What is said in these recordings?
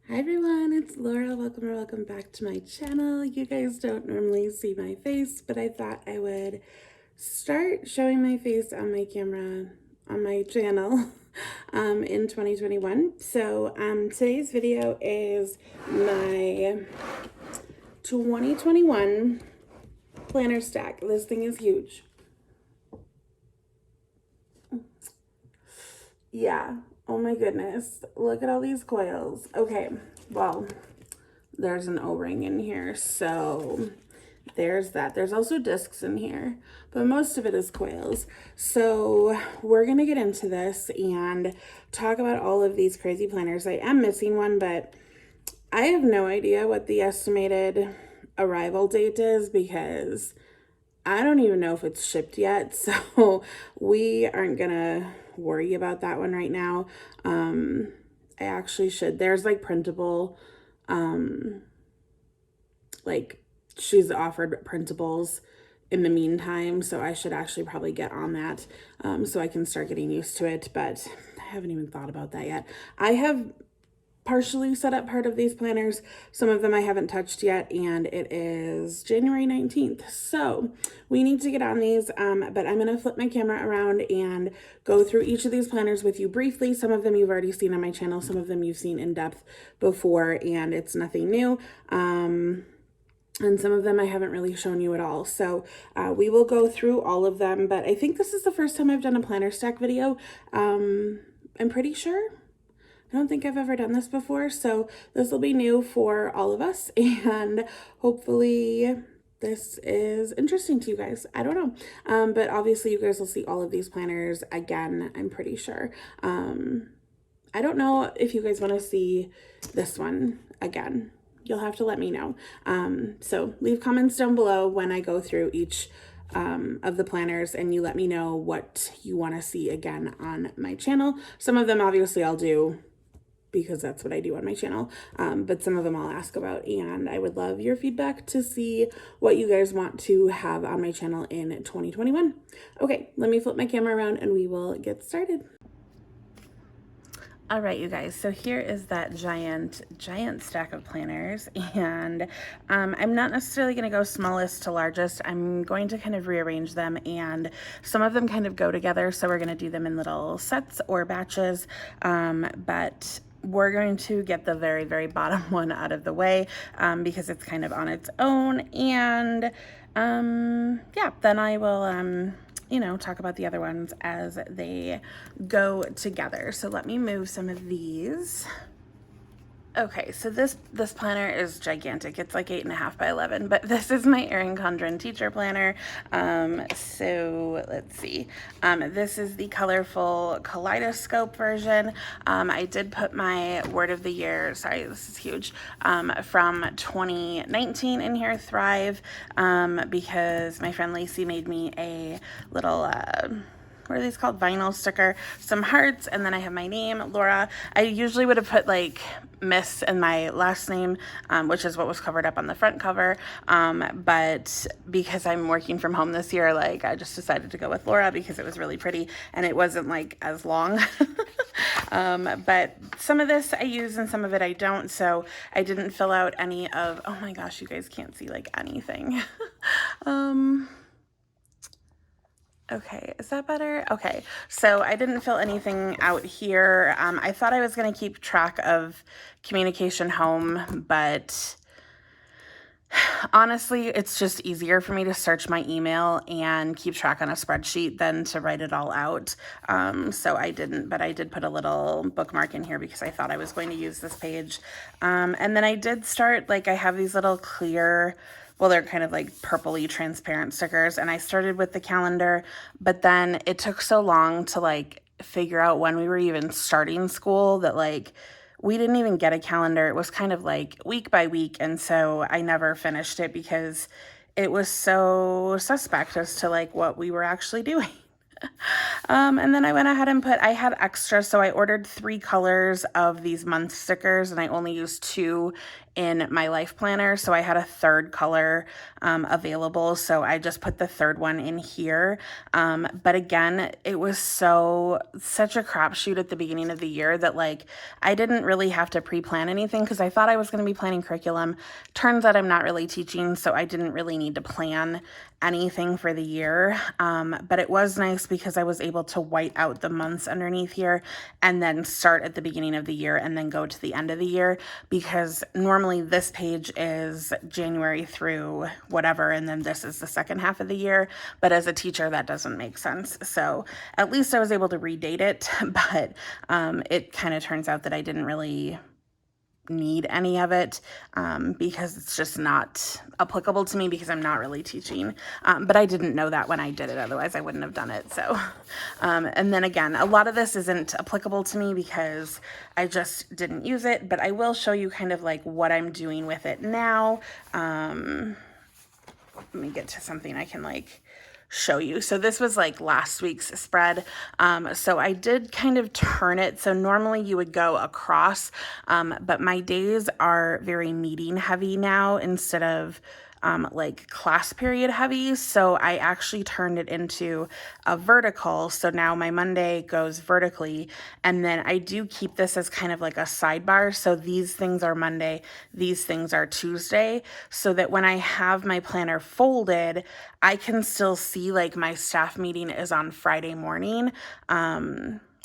Hi everyone, it's Laura. Welcome or welcome back to my channel. You guys don't normally see my face, but I thought I would start showing my face on my camera on my channel in 2021. So today's video is my 2021 planner stack. This thing is huge. Yeah. Oh my goodness. Look at all these coils. Okay. Well, there's an O-ring in here, so there's that. There's also discs in here, but most of it is coils. So we're gonna get into this and talk about all of these crazy planners. I am missing one, but I have no idea what the estimated arrival date is because I don't even know if it's shipped yet. So we aren't gonna worry about that one right now. I actually should. There's like printable, like she's offered printables in the meantime, so I should actually probably get on that so I can start getting used to it, but I haven't even thought about that yet. I have partially set up part of these planners. Some of them I haven't touched yet, and it is January 19th. So we need to get on these, but I'm gonna flip my camera around and go through each of these planners with you briefly. Some of them you've already seen on my channel, some of them you've seen in depth before, and it's nothing new. And some of them I haven't really shown you at all. So we will go through all of them, but I think this is the first time I've done a planner stack video. I'm pretty sure. I don't think I've ever done this before, so this will be new for all of us, and hopefully this is interesting to you guys. I don't know, but obviously you guys will see all of these planners again, I'm pretty sure. I don't know if you guys want to see this one again. You'll have to let me know. So leave comments down below when I go through each of the planners, and you let me know what you want to see again on my channel. Some of them obviously I'll do because that's what I do on my channel. But some of them I'll ask about, and I would love your feedback to see what you guys want to have on my channel in 2021. Okay, let me flip my camera around and we will get started. All right, you guys, so here is that giant stack of planners, and I'm not necessarily going to go smallest to largest. I'm going to kind of rearrange them, and some of them kind of go together, so we're going to do them in little sets or batches, but we're going to get the very, very bottom one out of the way because it's kind of on its own, and yeah, then I will talk about the other ones as they go together. So let me move some of these. Okay, so this planner is gigantic. It's like 8.5 by 11, but this is my Erin Condren teacher planner. So let's see. This is the colorful kaleidoscope version. I did put my word of the year, sorry, this is huge, from 2019 in here, Thrive, because my friend Lacey made me a little, what are these called? Vinyl sticker, some hearts, and then I have my name, Laura. I usually would have put like Miss and my last name, which is what was covered up on the front cover. But because I'm working from home this year, like I just decided to go with Laura because it was really pretty and it wasn't like as long. But some of this I use and some of it I don't. So I didn't fill out any of, oh my gosh, you guys can't see like anything. Okay, is that better? Okay, so I didn't fill anything out here. I thought I was going to keep track of communication home, but honestly, it's just easier for me to search my email and keep track on a spreadsheet than to write it all out. So I didn't, but I did put a little bookmark in here because I thought I was going to use this page. And then I did start, like I have these little clear, well, they're kind of like purpley transparent stickers, and I started with the calendar, but then it took so long to like figure out when we were even starting school that like we didn't even get a calendar. It was kind of like week by week, and so I never finished it because it was so suspect as to like what we were actually doing. And then I went ahead and I had extra, so I ordered 3 colors of these month stickers, and I only used 2 in my life planner, so I had a 3rd color available, so I just put the 3rd one in here. But again, it was such a crapshoot at the beginning of the year that like I didn't really have to pre-plan anything because I thought I was going to be planning curriculum. Turns out I'm not really teaching, so I didn't really need to plan anything for the year. But it was nice because I was able to white out the months underneath here and then start at the beginning of the year and then go to the end of the year, because normally this page is January through whatever, and then this is the second half of the year. But as a teacher, that doesn't make sense. So at least I was able to redate it, but it kind of turns out that I didn't really need any of it because it's just not applicable to me because I'm not really teaching. But I didn't know that when I did it. Otherwise, I wouldn't have done it. So, and then again, a lot of this isn't applicable to me because I just didn't use it. But I will show you kind of like what I'm doing with it now. Let me get to something I can like show you. So this was like last week's spread. So I did kind of turn it. So normally you would go across, but my days are very meeting heavy now instead of like class period heavy. So I actually turned it into a vertical. So now my Monday goes vertically, and then I do keep this as kind of like a sidebar. So these things are Monday, these things are Tuesday, so that when I have my planner folded, I can still see like my staff meeting is on Friday morning.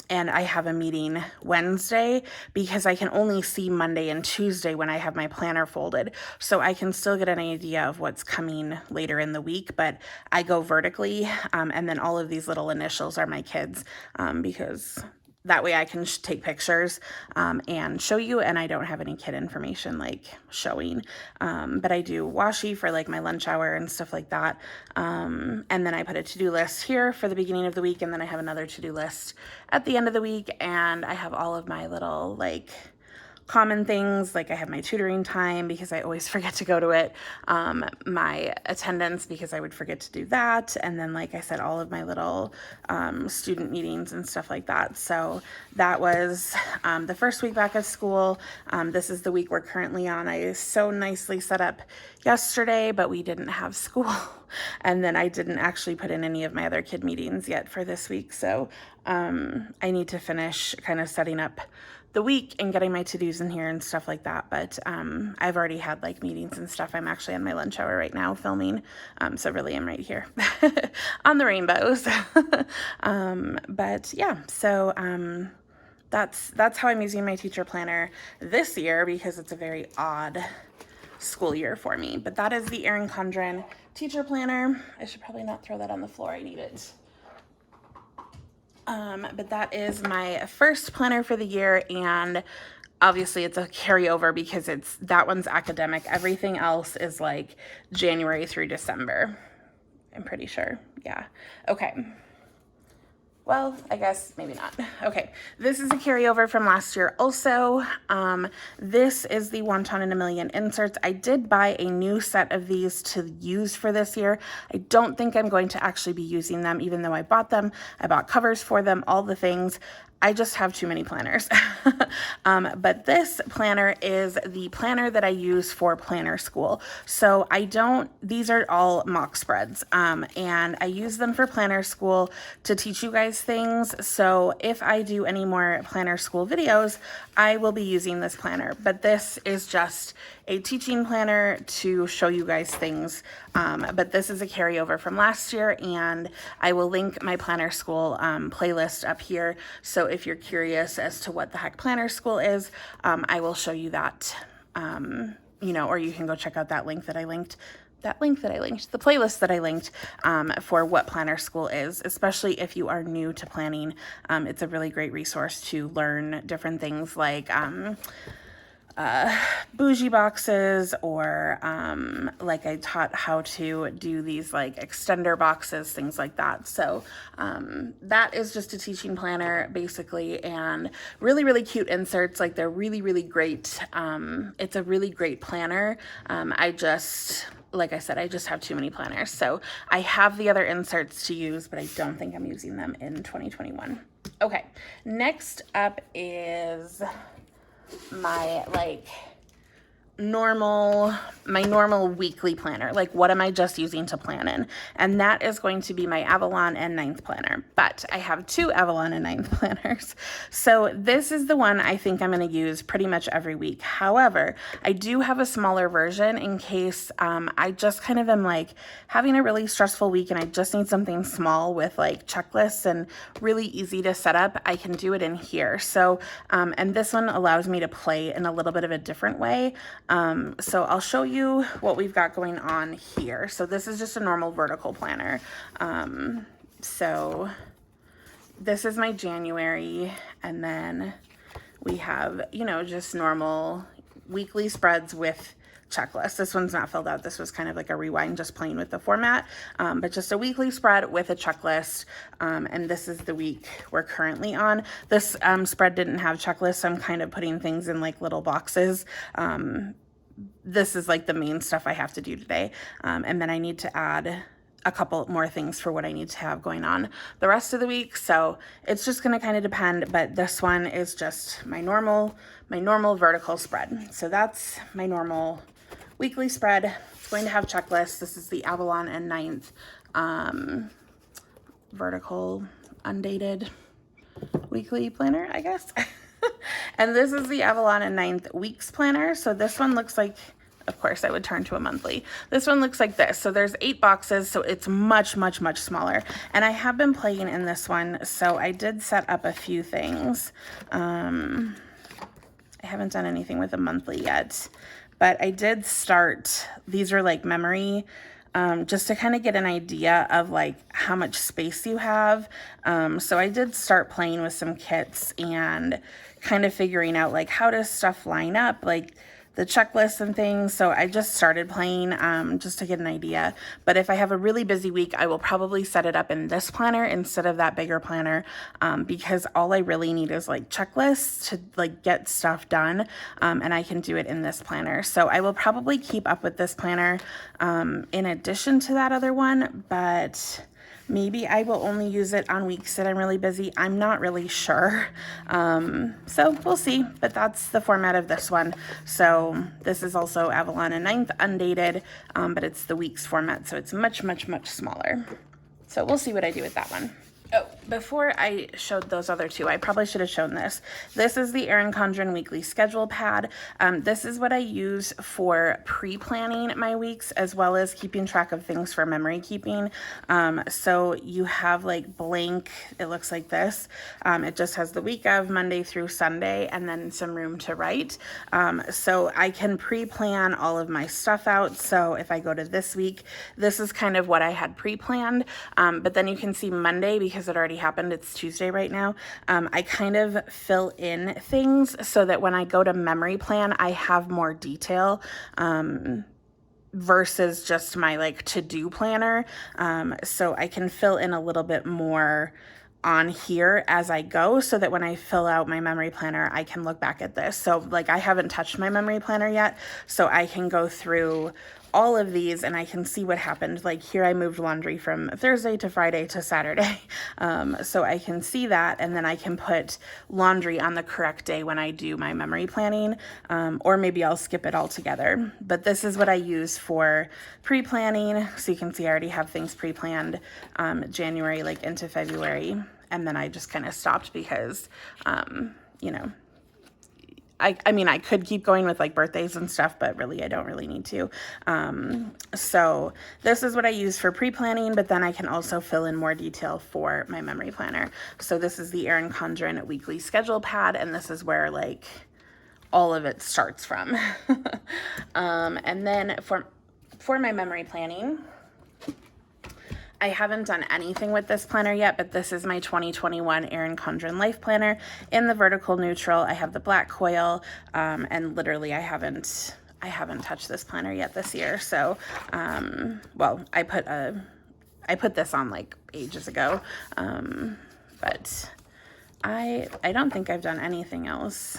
And I have a meeting Wednesday because I can only see Monday and Tuesday when I have my planner folded. So I can still get an idea of what's coming later in the week, but I go vertically. And then all of these little initials are my kids because that way I can take pictures and show you, and I don't have any kid information like showing. But I do washi for like my lunch hour and stuff like that. And then I put a to-do list here for the beginning of the week, and then I have another to-do list at the end of the week, and I have all of my little like common things, like I have my tutoring time because I always forget to go to it, my attendance because I would forget to do that, and then like I said, all of my little student meetings and stuff like that. So that was the first week back at school. This is the week we're currently on. I so nicely set up yesterday, but we didn't have school. And then I didn't actually put in any of my other kid meetings yet for this week. So I need to finish kind of setting up the week and getting my to-dos in here and stuff like that. But I've already had like meetings and stuff. I'm actually on my lunch hour right now filming. So really I'm right here on the rainbows. But yeah, so that's how I'm using my teacher planner this year because it's a very odd school year for me. But that is the Erin Condren teacher planner. I should probably not throw that on the floor. I need it. But that is my first planner for the year, and obviously it's a carryover because that one's academic. Everything else is like January through December. I'm pretty sure. Yeah. Okay. Well, I guess maybe not. Okay, this is a carryover from last year also. This is the Wonton in a Million inserts. I did buy a new set of these to use for this year. I don't think I'm going to actually be using them, even though I bought them. I bought covers for them, all the things. I just have too many planners. But this planner is the planner that I use for planner school. So these are all mock spreads. And I use them for planner school to teach you guys things. So if I do any more planner school videos, I will be using this planner. But this is just a teaching planner to show you guys things. But this is a carryover from last year, and I will link my planner school playlist up here. So if you're curious as to what the heck planner school is, I will show you that, or you can go check out that link that I linked. The playlist that I linked for what planner school is, especially if you are new to planning. It's a really great resource to learn different things like bougie boxes, or like I taught how to do these like extender boxes, things like that. So that is just a teaching planner basically, and really, really cute inserts. Like they're really, really great. It's a really great planner. Like I said, I just have too many planners. So I have the other inserts to use, but I don't think I'm using them in 2021. Okay, next up is my normal weekly planner. Like, what am I just using to plan in? And that is going to be my Avalon and Ninth planner. But I have two Avalon and Ninth planners. So this is the one I think I'm going to use pretty much every week. However, I do have a smaller version in case I just kind of am like having a really stressful week and I just need something small with like checklists and really easy to set up. I can do it in here. So, and this one allows me to play in a little bit of a different way. So I'll show you what we've got going on here. So this is just a normal vertical planner. So this is my January, and then we have, you know, just normal weekly spreads with checklists. This one's not filled out. This was kind of like a rewind, just playing with the format, but just a weekly spread with a checklist. And this is the week we're currently on. This spread didn't have checklists, so I'm kind of putting things in like little boxes. This is like the main stuff I have to do today. And then I need to add a couple more things for what I need to have going on the rest of the week. So it's just going to kind of depend, but this one is just my normal vertical spread. So that's my normal weekly spread. It's going to have checklists. This is the Avalon and Ninth vertical undated weekly planner, I guess. And this is the Avalon and Ninth weeks planner. So this one looks like, of course, I would turn to a monthly. This one looks like this. So there's 8 boxes, so it's much, much, much smaller. And I have been playing in this one, so I did set up a few things. I haven't done anything with a monthly yet, but I did start, these are like memory, just to kind of get an idea of like how much space you have. So I did start playing with some kits and kind of figuring out like how does stuff line up, like the checklists and things. So I just started playing just to get an idea. But if I have a really busy week, I will probably set it up in this planner instead of that bigger planner, because all I really need is like checklists to like get stuff done, and I can do it in this planner. So I will probably keep up with this planner in addition to that other one, but maybe I will only use it on weeks that I'm really busy. I'm not really sure. So we'll see, but that's the format of this one. So this is also Avalon and Ninth undated, but it's the weeks format. So it's much, much, much smaller. So we'll see what I do with that one. Oh, before I showed those other two, I probably should have shown this. This is the Erin Condren weekly schedule pad. This is what I use for pre-planning my weeks, as well as keeping track of things for memory keeping. So you have like blank, it looks like this. It just has the week of Monday through Sunday, and then some room to write. So I can pre-plan all of my stuff out. So if I go to this week, this is kind of what I had pre-planned. But then you can see Monday, because it already happened, it's Tuesday right now, I kind of fill in things so that when I go to memory plan, I have more detail versus just my like to-do planner. So I can fill in a little bit more on here as I go, so that when I fill out my memory planner, I can look back at this. So like I haven't touched my memory planner yet, so I can go through all of these and I can see what happened. Like here I moved laundry from Thursday to Friday to Saturday. So I can see that, and then I can put laundry on the correct day when I do my memory planning, or maybe I'll skip it altogether. But this is what I use for pre-planning. So you can see I already have things pre-planned January like into February, and then I just kind of stopped because you know, I mean, I could keep going with like birthdays and stuff, but really I don't really need to. So this is what I use for pre-planning, but then I can also fill in more detail for my memory planner. So this is the Erin Condren weekly schedule pad, and this is where like all of it starts from. And then for my memory planning, I haven't done anything with this planner yet, but this is my 2021 Erin Condren Life Planner in the vertical neutral. I have the black coil, and literally I haven't touched this planner yet this year. So, well, I put this on like ages ago, but I don't think I've done anything else.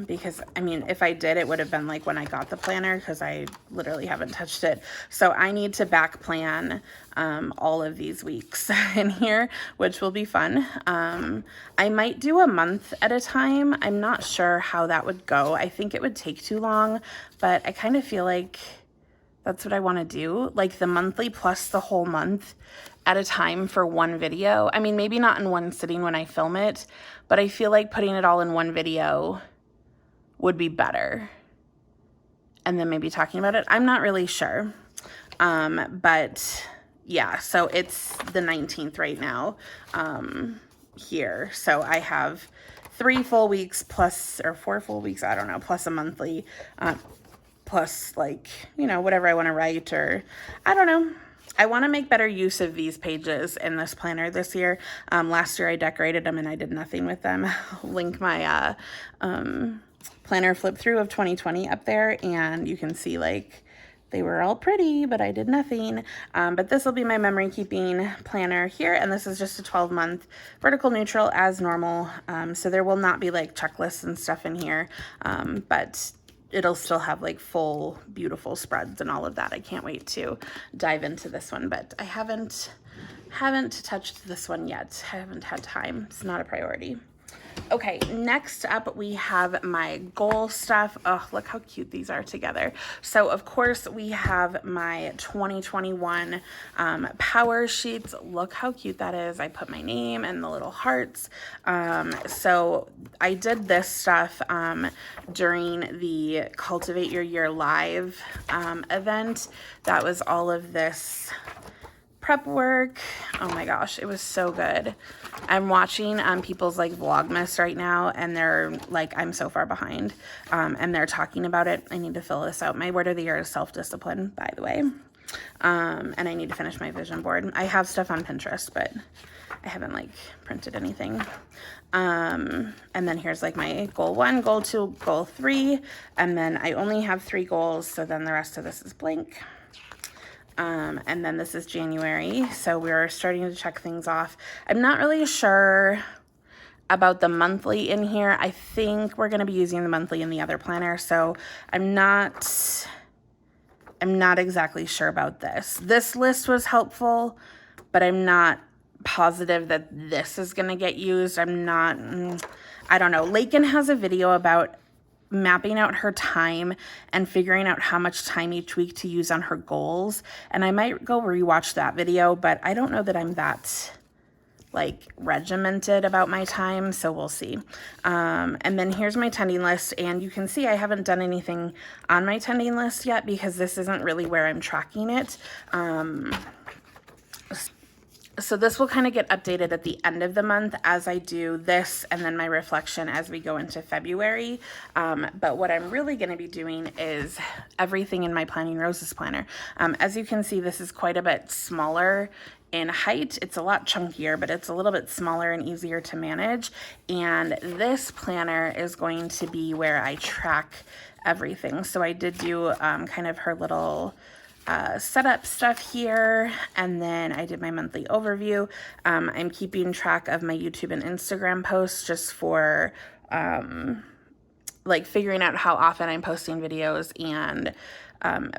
Because I mean, if I did, it would have been like when I got the planner, because I literally haven't touched it. So I need to back plan all of these weeks in here, which will be fun. I might do a month at a time. I'm not sure how that would go. I think it would take too long, but I kind of feel like that's what I want to do, like the monthly plus the whole month at a time for one video. I mean, maybe not in one sitting when I film it, but I feel like putting it all in one video would be better. And then maybe talking about it. I'm not really sure. But yeah, so it's the 19th right now here. So I have 3 full weeks plus, or 4 full weeks, I don't know, plus a monthly, plus like, you know, whatever I want to write, or I don't know. I want to make better use of these pages in this planner this year. Last year I decorated them and I did nothing with them. I'll link my planner flip through of 2020 up there, and you can see like they were all pretty, but I did nothing. But this will be my memory keeping planner here, and this is just a 12-month vertical neutral as normal. So there will not be like checklists and stuff in here, but it'll still have like full beautiful spreads and all of that. I can't wait to dive into this one, but I haven't touched this one yet. I haven't had time. It's not a priority. Okay, next up we have my goal stuff. Oh, look how cute these are together. So of course we have my 2021 power sheets. Look how cute that is. I put my name and the little hearts. So I did this stuff during the Cultivate Your Year Live event. That was all of this prep work. Oh my gosh, it was so good. I'm watching people's like Vlogmas right now, and they're like, I'm so far behind, and they're talking about it. I need to fill this out. My word of the year is self-discipline, by the way, and I need to finish my vision board. I have stuff on Pinterest, but I haven't like printed anything. And then here's like my goal 1, goal 2, goal 3, and then I only have 3 goals, so then the rest of this is blank. And then this is January, so we're starting to check things off. I'm not really sure about the monthly in here. I think we're going to be using the monthly in the other planner, so I'm not exactly sure about this. This list was helpful, but I'm not positive that this is going to get used. I don't know. Lakin has a video about mapping out her time and figuring out how much time each week to use on her goals, and I might go rewatch that video, but I don't know that I'm that like regimented about my time, so we'll see. And then here's my tending list, and you can see I haven't done anything on my tending list yet because this isn't really where I'm tracking it. So this will kind of get updated at the end of the month as I do this and then my reflection as we go into February. But what I'm really going to be doing is everything in my Planning Roses planner. As you can see, this is quite a bit smaller in height. It's a lot chunkier, but it's a little bit smaller and easier to manage. And this planner is going to be where I track everything. So I did do kind of her little setup stuff here, and then I did my monthly overview. I'm keeping track of my YouTube and Instagram posts just for like figuring out how often I'm posting videos and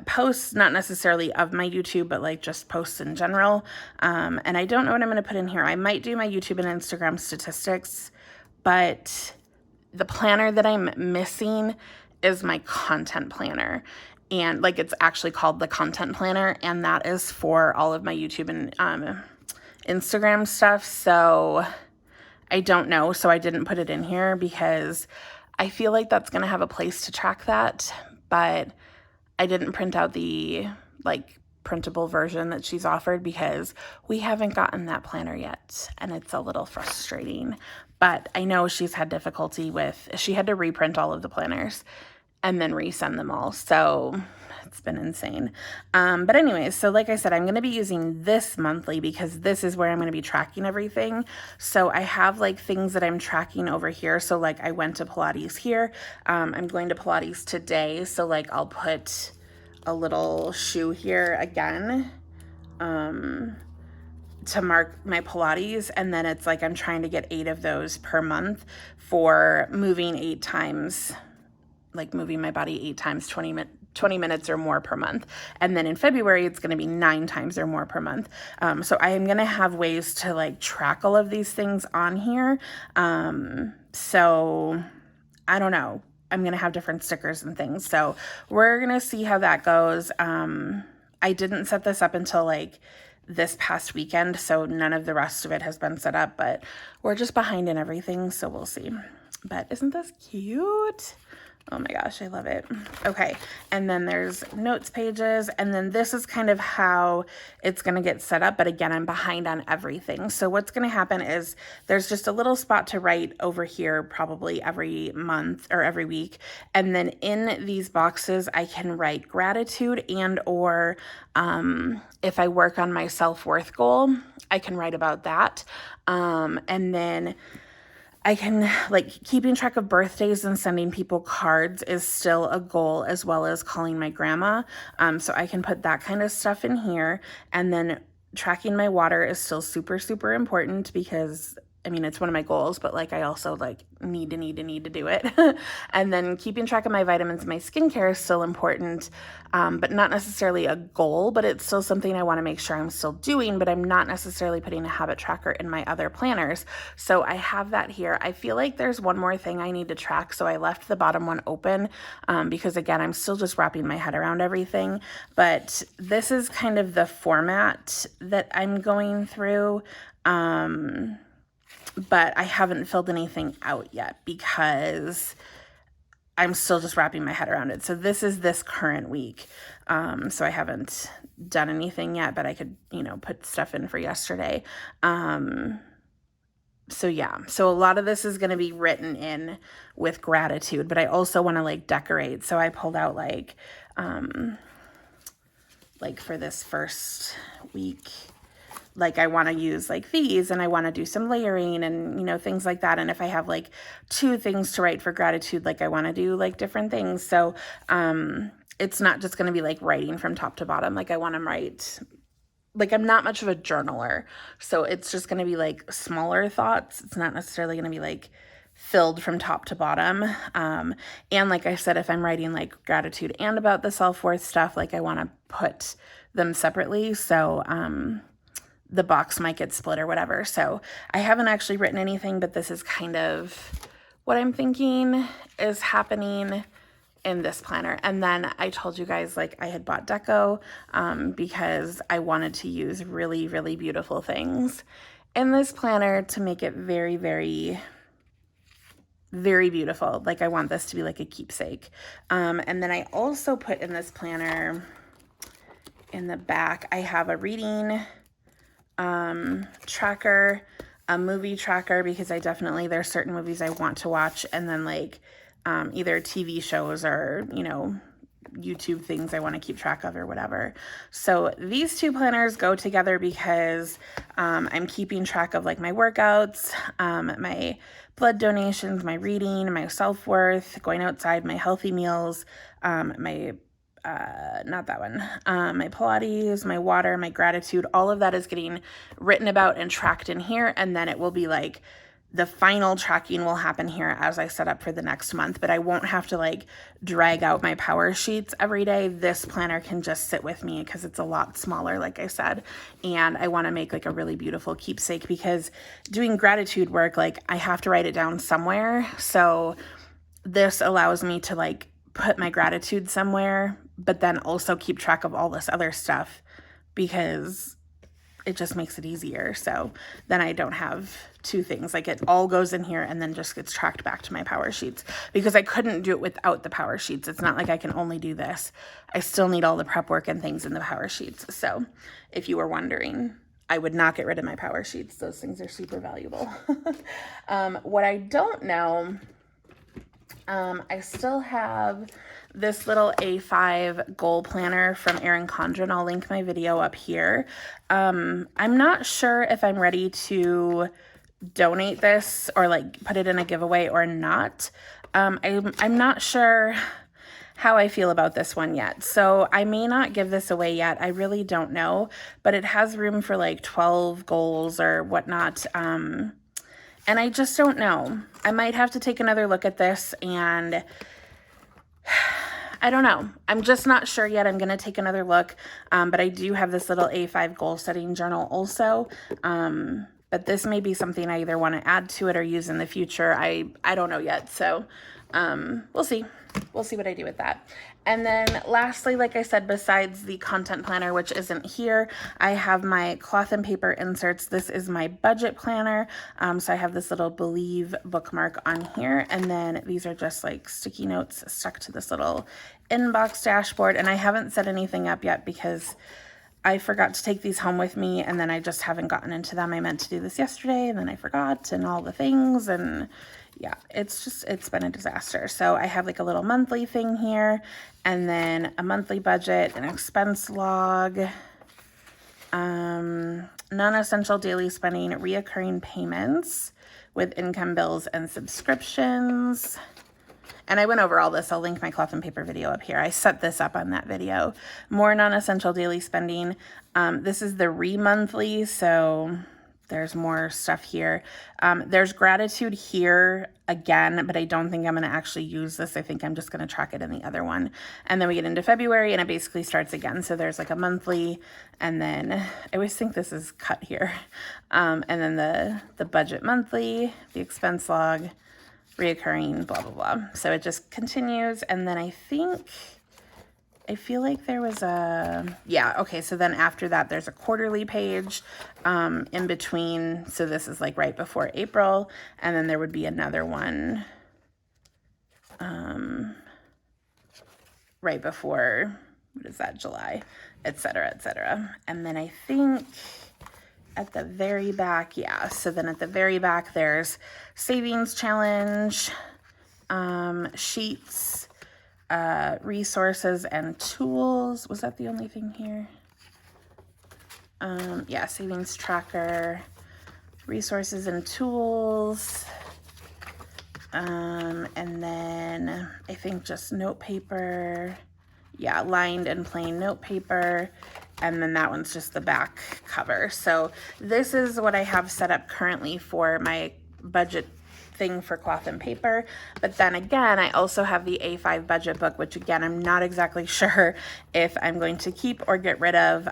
posts, not necessarily of my YouTube, but like just posts in general. And I don't know what I'm going to put in here. I might do my YouTube and Instagram statistics, but the planner that I'm missing is my content planner. And like, it's actually called the content planner, and that is for all of my YouTube and Instagram stuff. So I don't know. So I didn't put it in here because I feel like that's going to have a place to track that, but I didn't print out the like printable version that she's offered because we haven't gotten that planner yet, and it's a little frustrating. But I know she's had difficulty with, she had to reprint all of the planners, and then resend them all. So it's been insane. But anyways, so like I said, I'm going to be using this monthly because this is where I'm going to be tracking everything. So I have like things that I'm tracking over here. So like I went to Pilates here. I'm going to Pilates today. So like I'll put a little shoe here again to mark my Pilates. And then it's like I'm trying to get 8 of those per month for moving 8 times, like moving my body 8 times 20 minutes or more per month. And then in February, it's going to be 9 times or more per month. So I am going to have ways to like track all of these things on here. So I don't know. I'm going to have different stickers and things. So we're going to see how that goes. I didn't set this up until like this past weekend, so none of the rest of it has been set up, but we're just behind in everything, so we'll see. But isn't this cute? Oh my gosh, I love it. Okay, and then there's notes pages, and then this is kind of how it's going to get set up, but again, I'm behind on everything. So what's going to happen is there's just a little spot to write over here probably every month or every week, and then in these boxes, I can write gratitude and or if I work on my self-worth goal, I can write about that. And then I can, like, keeping track of birthdays and sending people cards is still a goal, as well as calling my grandma. So I can put that kind of stuff in here. And then tracking my water is still super, super important because, I mean, it's one of my goals, but like I also like need to do it. And then keeping track of my vitamins and my skincare is still important, but not necessarily a goal, but it's still something I want to make sure I'm still doing, but I'm not necessarily putting a habit tracker in my other planners. So I have that here. I feel like there's one more thing I need to track. So I left the bottom one open because again, I'm still just wrapping my head around everything, but this is kind of the format that I'm going through. But I haven't filled anything out yet because I'm still just wrapping my head around it. So this is this current week. So I haven't done anything yet, but I could, put stuff in for yesterday. So yeah, so a lot of this is going to be written in with gratitude, but I also want to like decorate. So I pulled out like for this first week, like I want to use like these and I want to do some layering and, things like that. And if I have like 2 things to write for gratitude, like I want to do like different things. So it's not just going to be like writing from top to bottom. Like I want to write, like I'm not much of a journaler. So it's just going to be like smaller thoughts. It's not necessarily going to be like filled from top to bottom. And like I said, if I'm writing like gratitude and about the self-worth stuff, like I want to put them separately. So, the box might get split or whatever. So I haven't actually written anything, but this is kind of what I'm thinking is happening in this planner. And then I told you guys like I had bought deco because I wanted to use really, really beautiful things in this planner to make it very, very, very beautiful. Like I want this to be like a keepsake. And then I also put in this planner in the back, I have a reading tracker, a movie tracker, because I definitely, there's certain movies I want to watch, and then like either TV shows or, YouTube things I want to keep track of or whatever. So these 2 planners go together because I'm keeping track of like my workouts, my blood donations, my reading, my self-worth, going outside, my healthy meals, my not that one, my Pilates, my water, my gratitude, all of that is getting written about and tracked in here. And then it will be like the final tracking will happen here as I set up for the next month, but I won't have to like drag out my power sheets every day. This planner can just sit with me because it's a lot smaller, like I said. And I want to make like a really beautiful keepsake because doing gratitude work, like I have to write it down somewhere. So this allows me to like put my gratitude somewhere, but then also keep track of all this other stuff because it just makes it easier. So then I don't have 2 things. Like it all goes in here and then just gets tracked back to my power sheets because I couldn't do it without the power sheets. It's not like I can only do this. I still need all the prep work and things in the power sheets. So if you were wondering, I would not get rid of my power sheets. Those things are super valuable. What I don't know I still have this little A5 goal planner from Erin Condren. I'll link my video up here. I'm not sure if I'm ready to donate this or like put it in a giveaway or not. I'm not sure how I feel about this one yet. So I may not give this away yet. I really don't know, but it has room for like 12 goals or whatnot. And I just don't know. I might have to take another look at this, and I don't know. I'm just not sure yet. I'm going to take another look. But I do have this little A5 goal setting journal also. But this may be something I either want to add to it or use in the future. I don't know yet. So we'll see. We'll see what I do with that. And then lastly, like I said, besides the content planner, which isn't here, I have my cloth and paper inserts. This is my budget planner. So I have this little Believe bookmark on here. And then these are just like sticky notes stuck to this little inbox dashboard. And I haven't set anything up yet because I forgot to take these home with me, and then I just haven't gotten into them. I meant to do this yesterday, and then I forgot, and all the things, and yeah, it's been a disaster. So I have like a little monthly thing here, and then a monthly budget, an expense log, non-essential daily spending, reoccurring payments with income bills and subscriptions. And I went over all this. I'll link my cloth and paper video up here. I set this up on that video. More non-essential daily spending. This is the re-monthly, so there's more stuff here. There's gratitude here again, but I don't think I'm going to actually use this. I think I'm just going to track it in the other one. And then we get into February, and it basically starts again. So there's like a monthly, and then I always think this is cut here. And then the budget monthly, the expense log, reoccurring, blah, blah, blah. So it just continues. And then I feel like there was okay. So then after that, there's a quarterly page in between. So this is like right before April. And then there would be another one right before, what is that, July, et cetera, et cetera. And then I think at the very back, so then at the very back, there's savings challenge, sheets, resources and tools. Was that the only thing here? Savings tracker, resources and tools, and then I think just note paper, lined and plain note paper. And then that one's just the back cover. So this is what I have set up currently for my budget thing for cloth and paper. But then again, I also have the A5 budget book, which again, I'm not exactly sure if I'm going to keep or get rid of.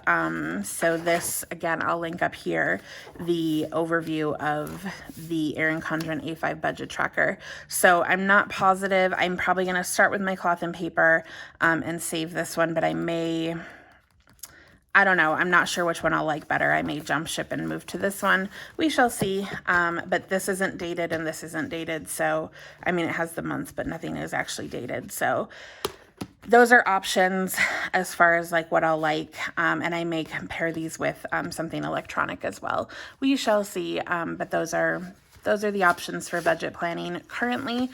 So this, again, I'll link up here, the overview of the Erin Condren A5 budget tracker. So I'm not positive. I'm probably going to start with my cloth and paper and save this one, but I don't know. I'm not sure which one I'll like better. I may jump ship and move to this one. We shall see. But this isn't dated and this isn't dated. So, I mean, it has the months, but nothing is actually dated. So those are options as far as like what I'll like. And I may compare these with something electronic as well. We shall see. But those are the options for budget planning currently.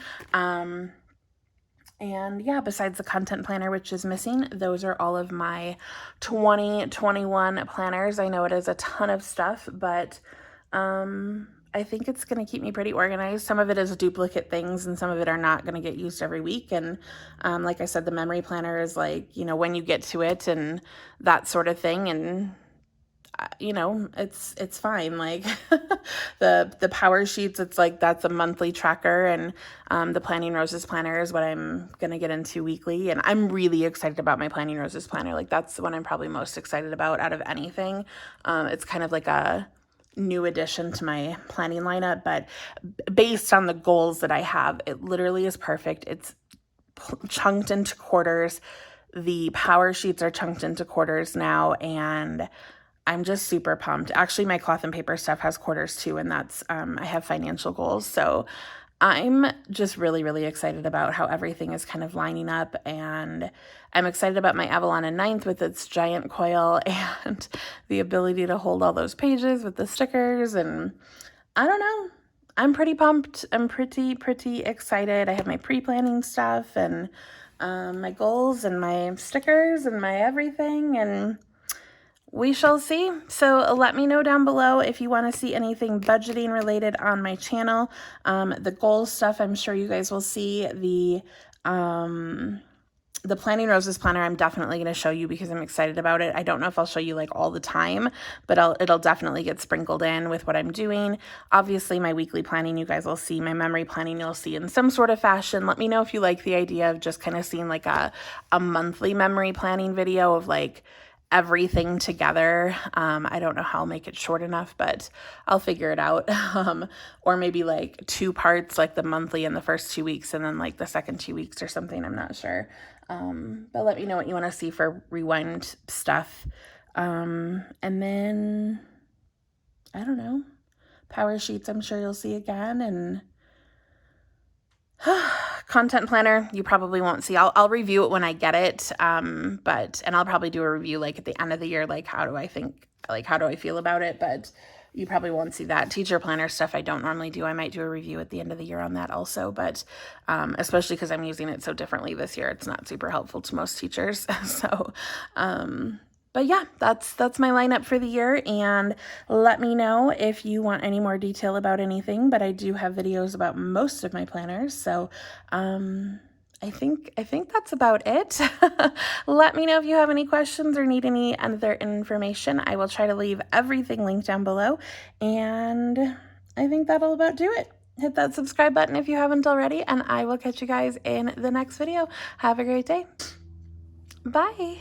And yeah, besides the content planner, which is missing, those are all of my 2021 planners. I know it is a ton of stuff, but I think it's going to keep me pretty organized. Some of it is duplicate things and some of it are not going to get used every week. And like I said, the memory planner is like, when you get to it and that sort of thing. And it's fine. Like the power sheets, it's like, that's a monthly tracker, and the Planning Roses planner is what I'm going to get into weekly. And I'm really excited about my Planning Roses planner. Like that's the one I'm probably most excited about out of anything. It's kind of like a new addition to my planning lineup, but based on the goals that I have, it literally is perfect. It's chunked into quarters. The power sheets are chunked into quarters now, and I'm just super pumped. Actually, my cloth and paper stuff has quarters too, and that's, I have financial goals. So I'm just really, really excited about how everything is kind of lining up, and I'm excited about my Avalon and Ninth with its giant coil and the ability to hold all those pages with the stickers, and I don't know. I'm pretty pumped. I'm pretty excited. I have my pre-planning stuff and my goals and my stickers and my everything, and we shall see. So let me know down below if you want to see anything budgeting related on my channel. The goals stuff, I'm sure you guys will see. The Planning Roses planner, I'm definitely going to show you because I'm excited about it. I don't know if I'll show you like all the time, but it'll definitely get sprinkled in with what I'm doing. Obviously, my weekly planning, you guys will see. My memory planning, you'll see in some sort of fashion. Let me know if you like the idea of just kind of seeing like a monthly memory planning video of like everything together. I don't know how I'll make it short enough, but I'll figure it out. Or maybe like 2 parts, like the monthly in the first 2 weeks and then like the second 2 weeks or something. I'm not sure. But let me know what you want to see for rewind stuff. And then, I don't know, power sheets I'm sure you'll see again, and content planner you probably won't see. I'll review it when I get it, and I'll probably do a review like at the end of the year, like how do I feel about it, but you probably won't see that. Teacher planner stuff I don't normally do. I might do a review at the end of the year on that also, but especially because I'm using it so differently this year, it's not super helpful to most teachers. So but yeah, that's my lineup for the year, and let me know if you want any more detail about anything, but I do have videos about most of my planners, so I think that's about it. Let me know if you have any questions or need any other information. I will try to leave everything linked down below, and I think that'll about do it. Hit that subscribe button if you haven't already, and I will catch you guys in the next video. Have a great day. Bye.